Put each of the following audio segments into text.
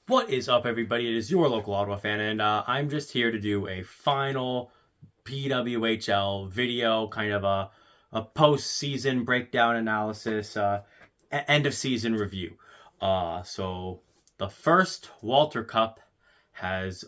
What is up, everybody? It is your local Ottawa fan, and I'm just here to do a final PWHL video, kind of a post-season breakdown analysis, end-of-season review. So the first Walter Cup has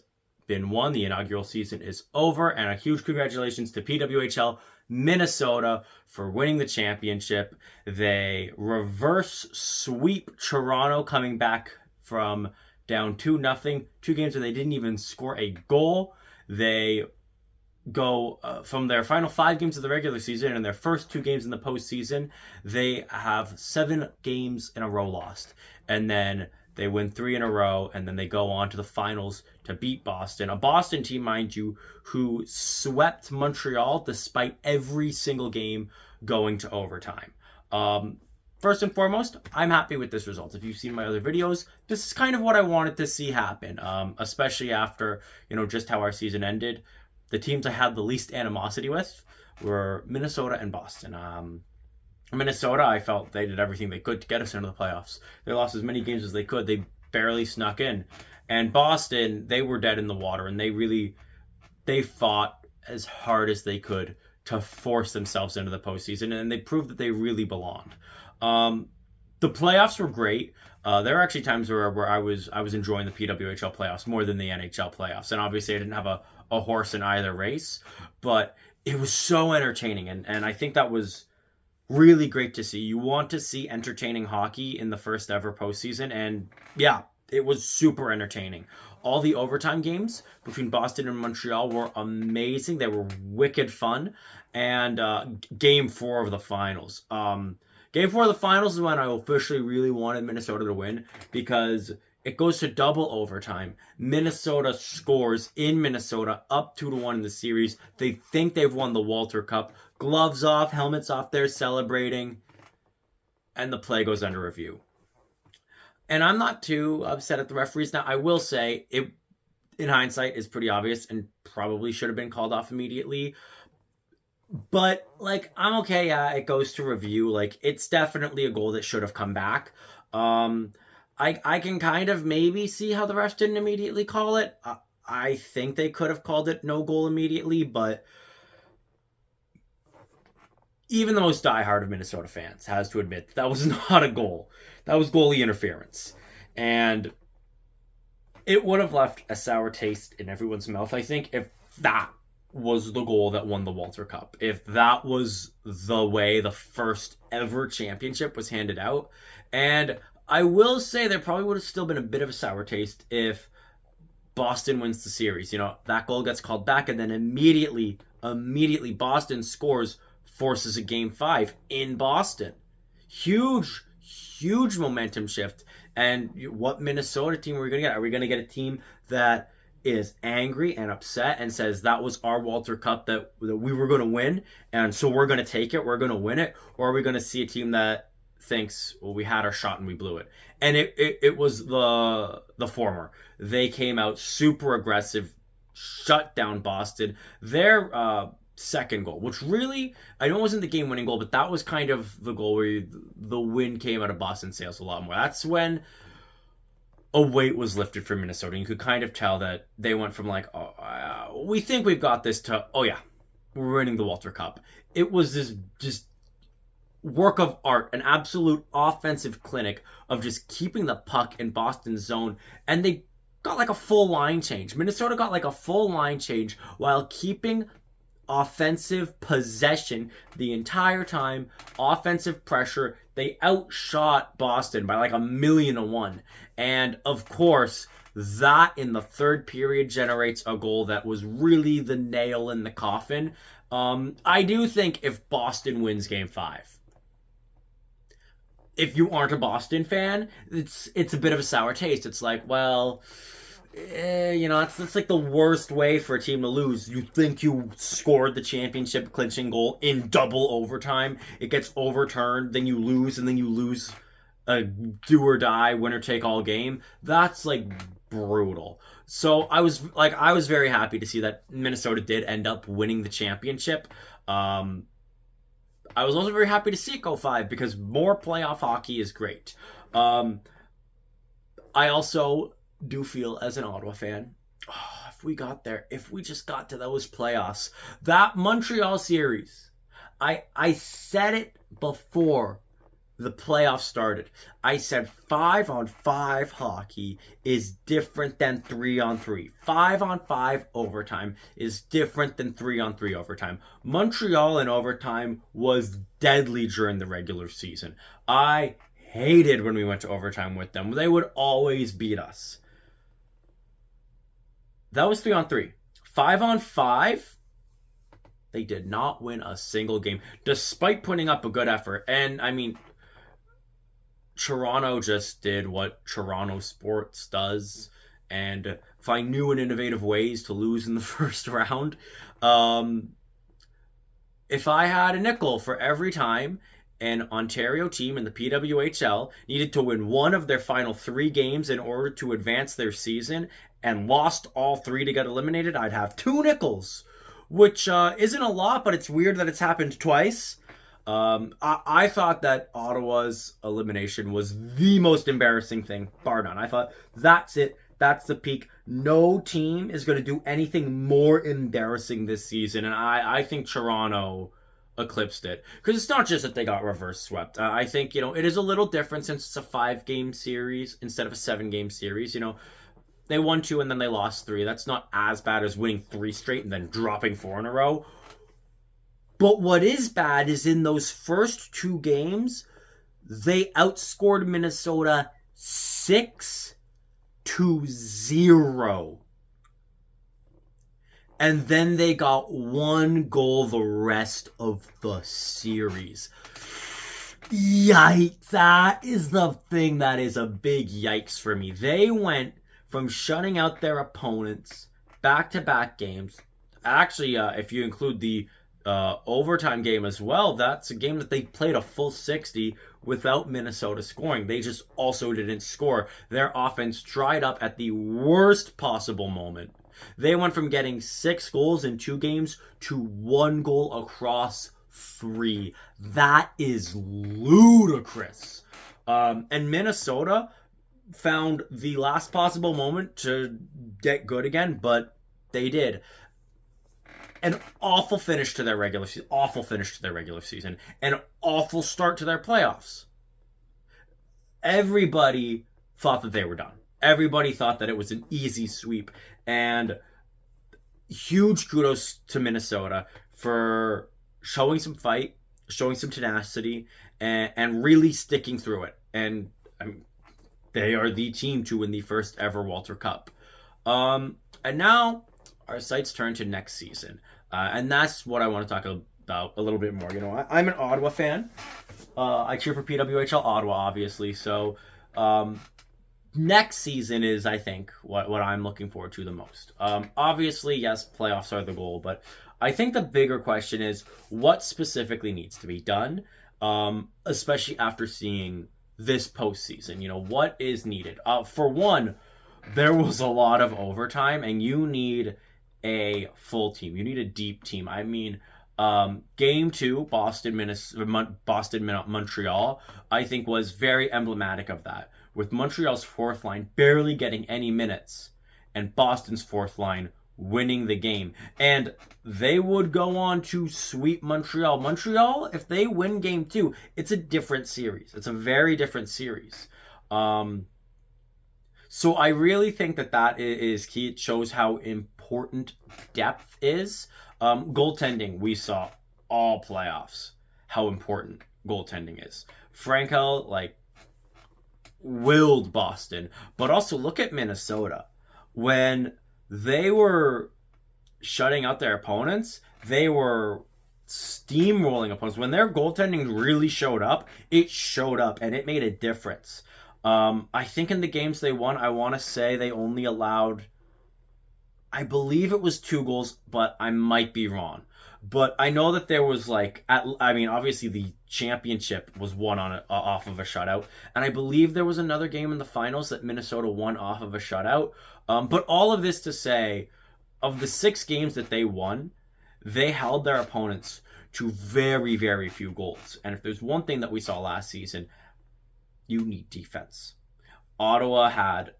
been won. The inaugural season is over, and a huge congratulations to PWHL Minnesota for winning the championship. They reverse sweep Toronto, coming back from down 2-0, 2 games where they didn't even score a goal. They go from their final 5 games of the regular season and their first 2 games in the postseason, they have 7 games in a row lost. And then they win 3 in a row, and then they go on to the finals to beat Boston. A Boston team, mind you, who swept Montreal despite every single game going to overtime. First and foremost, I'm happy with this result. If you've seen my other videos, this is kind of what I wanted to see happen, especially after, just how our season ended. The teams I had the least animosity with were Minnesota and Boston. Minnesota, I felt they did everything they could to get us into the playoffs. They lost as many games as they could. They barely snuck in. And Boston, they were dead in the water, and they fought as hard as they could to force themselves into the postseason, and they proved that they really belonged. The playoffs were great. There were actually times where I was enjoying the PWHL playoffs more than the NHL playoffs, and obviously I didn't have a horse in either race, but it was so entertaining, and I think that was really great to see. You want to see entertaining hockey in the first ever postseason, and yeah, it was super entertaining. All the overtime games between Boston and Montreal were amazing. They were wicked fun. And Game 4 of the finals. Game 4 of the finals is when I officially really wanted Minnesota to win, because it goes to double overtime. Minnesota scores in Minnesota, up 2-1 in the series. They think they've won the Walter Cup. Gloves off, helmets off, they're celebrating. And the play goes under review. And I'm not too upset at the referees. Now, I will say, it, in hindsight, is pretty obvious and probably should have been called off immediately. But, I'm okay. Yeah, it goes to review. It's definitely a goal that should have come back. I can kind of maybe see how the refs didn't immediately call it. I think they could have called it no goal immediately, but even the most diehard of Minnesota fans has to admit that was not a goal. That was goalie interference. And it would have left a sour taste in everyone's mouth, I think, if that was the goal that won the Walter Cup. If that was the way the first ever championship was handed out. And I will say there probably would have still been a bit of a sour taste if Boston wins the series. That goal gets called back, and then immediately Boston scores, forces a Game 5 in Boston. Huge momentum shift. And what Minnesota team are we going to get? Are we going to get a team that is angry and upset and says that was our Walter Cup that we were going to win, and so we're going to take it, we're going to win it? Or are we going to see a team that thinks, well, we had our shot and we blew it? And it was the former. They came out super aggressive, shut down Boston. Their second goal, which really, I know it wasn't the game-winning goal, but that was kind of the goal where the win came out of Boston sails a lot more. That's when a weight was lifted from Minnesota. You could kind of tell that they went from we think we've got this, to, oh yeah, we're winning the Walter Cup. It was this just work of art, an absolute offensive clinic of just keeping the puck in Boston's zone, and they got a full line change. Minnesota got a full line change while keeping offensive possession the entire time, offensive pressure. They outshot Boston by 1,000,000-1. And of course, that in the third period generates a goal that was really the nail in the coffin. I do think if Boston wins Game 5, if you aren't a Boston fan, it's a bit of a sour taste. It's it's the worst way for a team to lose. You think you scored the championship clinching goal in double overtime. It gets overturned, then you lose, and then you lose a do or die, winner take all game. That's brutal. So I was very happy to see that Minnesota did end up winning the championship. I was also very happy to see it go 5, because more playoff hockey is great. I also do feel as an Ottawa fan, oh, if we got there, if we just got to those playoffs, that Montreal series, I said it before the playoffs started. I said 5-on-5 hockey is different than 3-on-3. 5-on-5 overtime is different than 3-on-3 overtime. Montreal in overtime was deadly during the regular season. I hated when we went to overtime with them. They would always beat us. That was 3-on-3. 5-on-5, they did not win a single game, despite putting up a good effort. And, I mean, Toronto just did what Toronto sports does and find new and innovative ways to lose in the first round. If I had a nickel for every time an Ontario team in the PWHL needed to win one of their final 3 games in order to advance their season and lost all 3 to get eliminated, I'd have 2 nickels, which isn't a lot, but it's weird that it's happened twice. I thought that Ottawa's elimination was the most embarrassing thing, bar none. I thought, that's it. That's the peak. No team is going to do anything more embarrassing this season, and I think Toronto eclipsed it. Because it's not just that they got reverse swept. I think, it is a little different since it's a 5-game series instead of a 7-game series. They won 2 and then they lost 3. That's not as bad as winning 3 straight and then dropping 4 in a row. But what is bad is in those first 2 games, they outscored Minnesota 6-0. And then they got 1 goal the rest of the series. Yikes. That is the thing that is a big yikes for me. They went from shutting out their opponents back-to-back games. Actually, if you include the overtime game as well, that's a game that they played a full 60 without Minnesota scoring. They just also didn't score. Their offense dried up at the worst possible moment. They went from getting 6 goals in 2 games to 1 goal across 3. That is ludicrous. And Minnesota found the last possible moment to get good again, but they did. An awful finish to their regular season. An awful start to their playoffs. Everybody thought that they were done. Everybody thought that it was an easy sweep. And huge kudos to Minnesota for showing some fight, showing some tenacity, and really sticking through it. And I mean, they are the team to win the first ever Walter Cup. And now our sights turn to next season. And that's what I want to talk about a little bit more. I'm an Ottawa fan. I cheer for PWHL Ottawa, obviously. So next season is, I think, what I'm looking forward to the most. Obviously, yes, playoffs are the goal. But I think the bigger question is what specifically needs to be done, especially after seeing this postseason. What is needed? For one, there was a lot of overtime, and you need a full team. You need a deep team. I mean, game 2, Montreal, I think was very emblematic of that, with Montreal's 4th line barely getting any minutes and Boston's 4th line winning the game. And they would go on to sweep Montreal. Montreal, if they win game 2, it's a different series. It's a very different series. So I really think that is key. It shows how important depth is. Goaltending, we saw all playoffs how important goaltending is. Frankel, willed Boston. But also look at Minnesota. When they were shutting out their opponents, they were steamrolling opponents. When their goaltending really showed up, and it made a difference. I think in the games they won, I want to say they only allowed, I believe it was 2 goals, but I might be wrong. But I know that there was obviously the championship was won off of a shutout, and I believe there was another game in the finals that Minnesota won off of a shutout. But all of this to say, of the 6 games that they won, they held their opponents to very, very few goals. And if there's one thing that we saw last season, you need defense. Ottawa had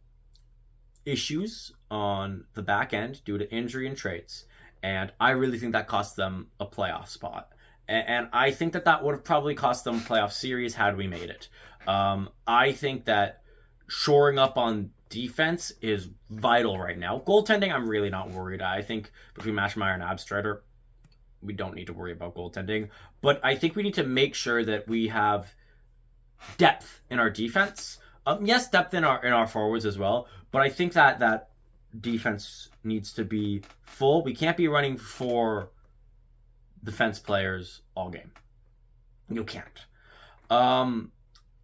issues on the back end due to injury and trades. And I really think that cost them a playoff spot. And I think that that would have probably cost them a playoff series had we made it. I think that shoring up on defense is vital right now. Goaltending, I'm really not worried. I think between Maschmeyer and Abstrider, we don't need to worry about goaltending. But I think we need to make sure that we have depth in our defense. Yes, depth in our forwards as well. But I think that defense needs to be full. We can't be running for defense players all game. You can't.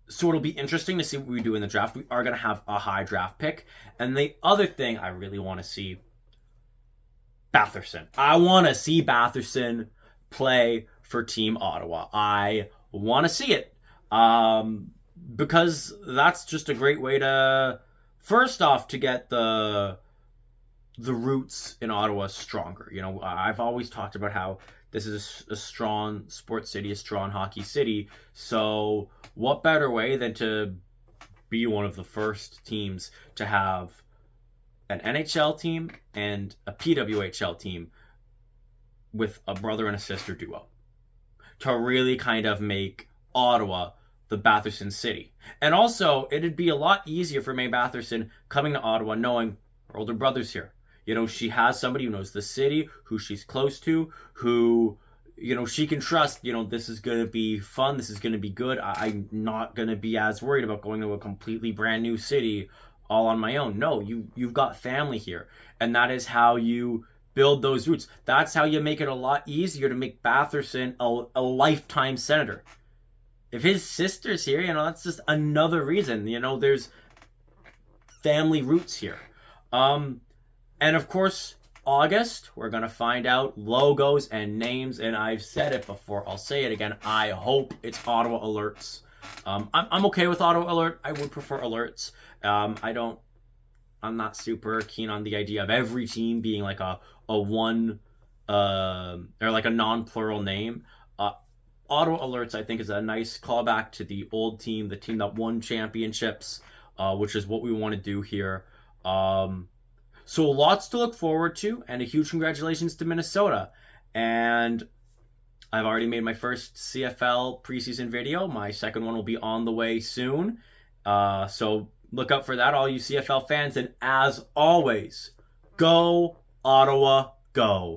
So it'll be interesting to see what we do in the draft. We are going to have a high draft pick. And the other thing I really want to see, Batherson. I want to see Batherson play for Team Ottawa. I want to see it. Because that's just a great way to, first off, to get the roots in Ottawa stronger. You know, I've always talked about how this is a strong sports city, a strong hockey city. So what better way than to be one of the first teams to have an NHL team and a PWHL team with a brother and a sister duo to really kind of make Ottawa the Batherson city. And also, it'd be a lot easier for May Batherson coming to Ottawa knowing her older brother's here. You know, she has somebody who knows the city, who she's close to, who, you know, she can trust, you know, this is going to be fun, this is going to be good. I'm not going to be as worried about going to a completely brand new city all on my own. No, you've got family here. And that is how you build those roots. That's how you make it a lot easier to make Batherson a lifetime senator. If his sister's here, you know, that's just another reason. You know, there's family roots here. And of course, August, we're going to find out logos and names. And I've said it before. I'll say it again. I hope it's Ottawa Alerts. I'm okay with Ottawa Alert. I would prefer Alerts. I'm not super keen on the idea of every team being like a one, or like a non-plural name. Ottawa Alerts, I think, is a nice callback to the old team, the team that won championships, which is what we want to do here. So lots to look forward to, and a huge congratulations to Minnesota. And I've already made my first CFL preseason video. My second one will be on the way soon. So look out for that, all you CFL fans. And as always, go Ottawa, go.